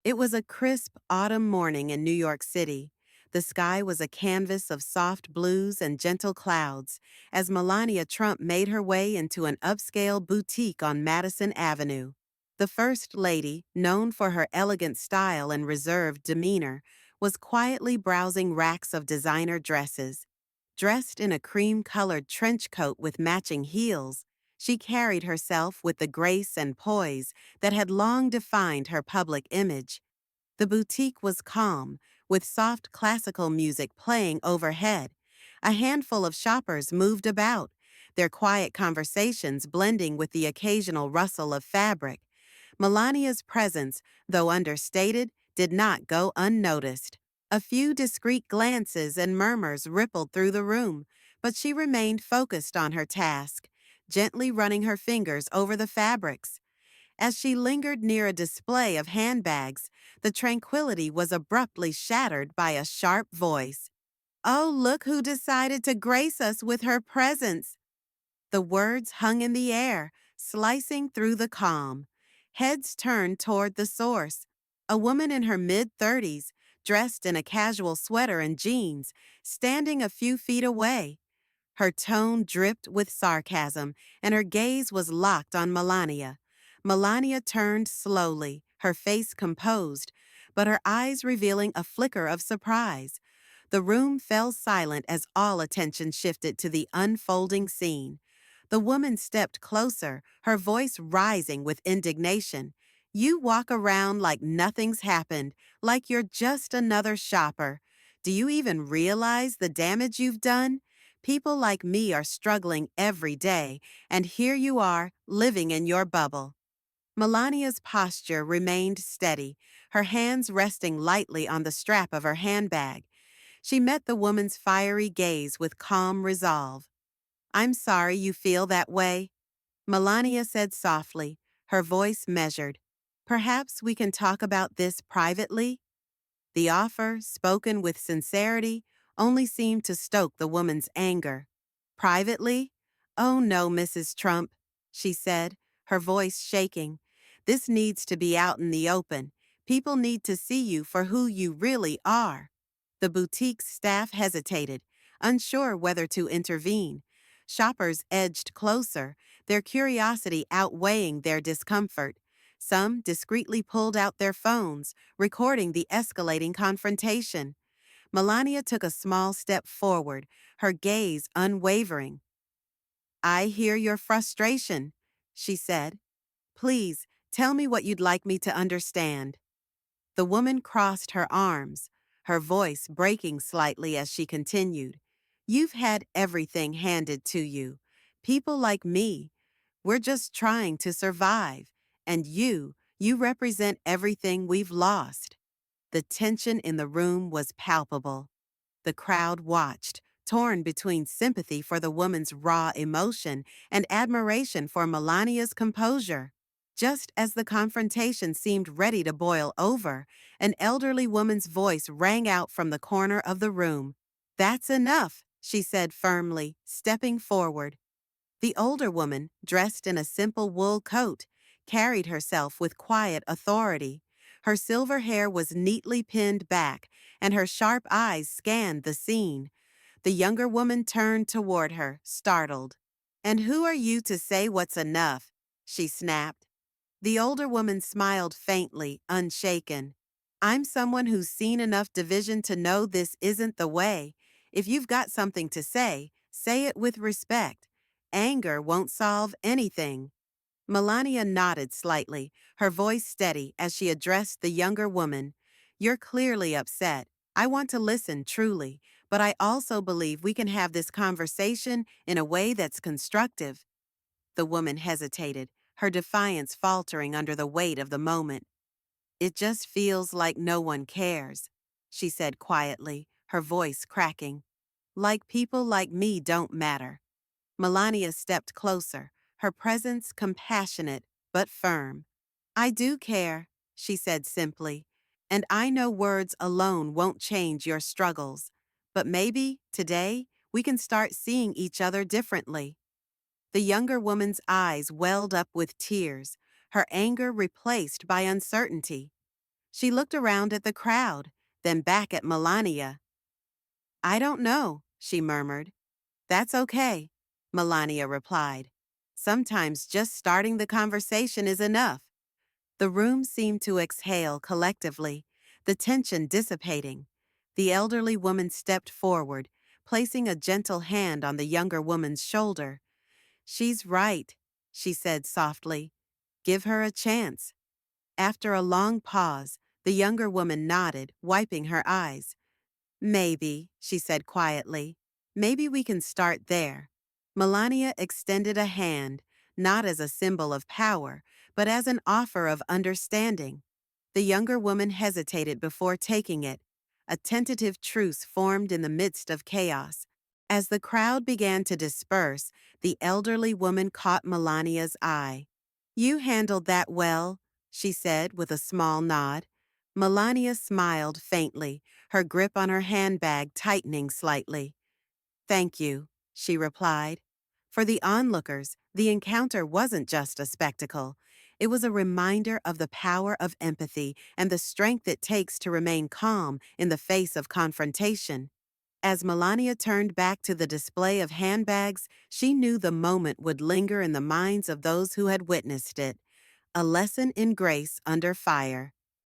It was a crisp autumn morning in New York City. The sky was a canvas of soft blues and gentle clouds as Melania Trump made her way into an upscale boutique on Madison Avenue. The First Lady, known for her elegant style and reserved demeanor, was quietly browsing racks of designer dresses. Dressed in a cream-colored trench coat with matching heels, she carried herself with the grace and poise that had long defined her public image. The boutique was calm, with soft classical music playing overhead. A handful of shoppers moved about, their quiet conversations blending with the occasional rustle of fabric. Melania's presence, though understated, did not go unnoticed. A few discreet glances and murmurs rippled through the room, but she remained focused on her task, gently running her fingers over the fabrics. As she lingered near a display of handbags, the tranquility was abruptly shattered by a sharp voice. "Oh, look who decided to grace us with her presence!" The words hung in the air, slicing through the calm. Heads turned toward the source. A woman in her mid-30s, dressed in a casual sweater and jeans, standing a few feet away. Her tone dripped with sarcasm, and her gaze was locked on Melania. Melania turned slowly, her face composed, but her eyes revealing a flicker of surprise. The room fell silent as all attention shifted to the unfolding scene. The woman stepped closer, her voice rising with indignation. "You walk around like nothing's happened, like you're just another shopper. Do you even realize the damage you've done? People like me are struggling every day, and here you are, living in your bubble." Melania's posture remained steady, her hands resting lightly on the strap of her handbag. She met the woman's fiery gaze with calm resolve. "I'm sorry you feel that way," Melania said softly, her voice measured. "Perhaps we can talk about this privately?" The offer, spoken with sincerity, only seemed to stoke the woman's anger. "Privately? Oh no, Mrs. Trump," she said, her voice shaking. "This needs to be out in the open. People need to see you for who you really are." The boutique's staff hesitated, unsure whether to intervene. Shoppers edged closer, their curiosity outweighing their discomfort. Some discreetly pulled out their phones, recording the escalating confrontation. Melania took a small step forward, her gaze unwavering. "I hear your frustration," she said. "Please, tell me what you'd like me to understand." The woman crossed her arms, her voice breaking slightly as she continued. "You've had everything handed to you. People like me, we're just trying to survive. And you represent everything we've lost." The tension in the room was palpable. The crowd watched, torn between sympathy for the woman's raw emotion and admiration for Melania's composure. Just as the confrontation seemed ready to boil over, an elderly woman's voice rang out from the corner of the room. "That's enough," she said firmly, stepping forward. The older woman, dressed in a simple wool coat, carried herself with quiet authority. Her silver hair was neatly pinned back, and her sharp eyes scanned the scene. The younger woman turned toward her, startled. "And who are you to say what's enough?" she snapped. The older woman smiled faintly, unshaken. "I'm someone who's seen enough division to know this isn't the way. If you've got something to say it with respect. Anger won't solve anything." Melania nodded slightly, her voice steady as she addressed the younger woman. "You're clearly upset. I want to listen truly, but I also believe we can have this conversation in a way that's constructive." The woman hesitated, her defiance faltering under the weight of the moment. "It just feels like no one cares," she said quietly, her voice cracking. "Like people like me don't matter." Melania stepped closer, her presence compassionate but firm. "I do care," she said simply, "and I know words alone won't change your struggles. But maybe, today, we can start seeing each other differently." The younger woman's eyes welled up with tears, her anger replaced by uncertainty. She looked around at the crowd, then back at Melania. I don't know, she murmured. That's okay, Melania replied. Sometimes just starting the conversation is enough. The room seemed to exhale collectively, the tension dissipating. The elderly woman stepped forward, placing a gentle hand on the younger woman's shoulder. She's right, she said softly. Give her a chance. After a long pause, the younger woman nodded, wiping her eyes. Maybe, she said quietly. Maybe we can start there. Melania extended a hand, not as a symbol of power, but as an offer of understanding. The younger woman hesitated before taking it. A tentative truce formed in the midst of chaos. As the crowd began to disperse, the elderly woman caught Melania's eye. You handled that well, she said with a small nod. Melania smiled faintly, her grip on her handbag tightening slightly. Thank you, she replied. For the onlookers, the encounter wasn't just a spectacle. It was a reminder of the power of empathy and the strength it takes to remain calm in the face of confrontation. As Melania turned back to the display of handbags, she knew the moment would linger in the minds of those who had witnessed it. A lesson in grace under fire.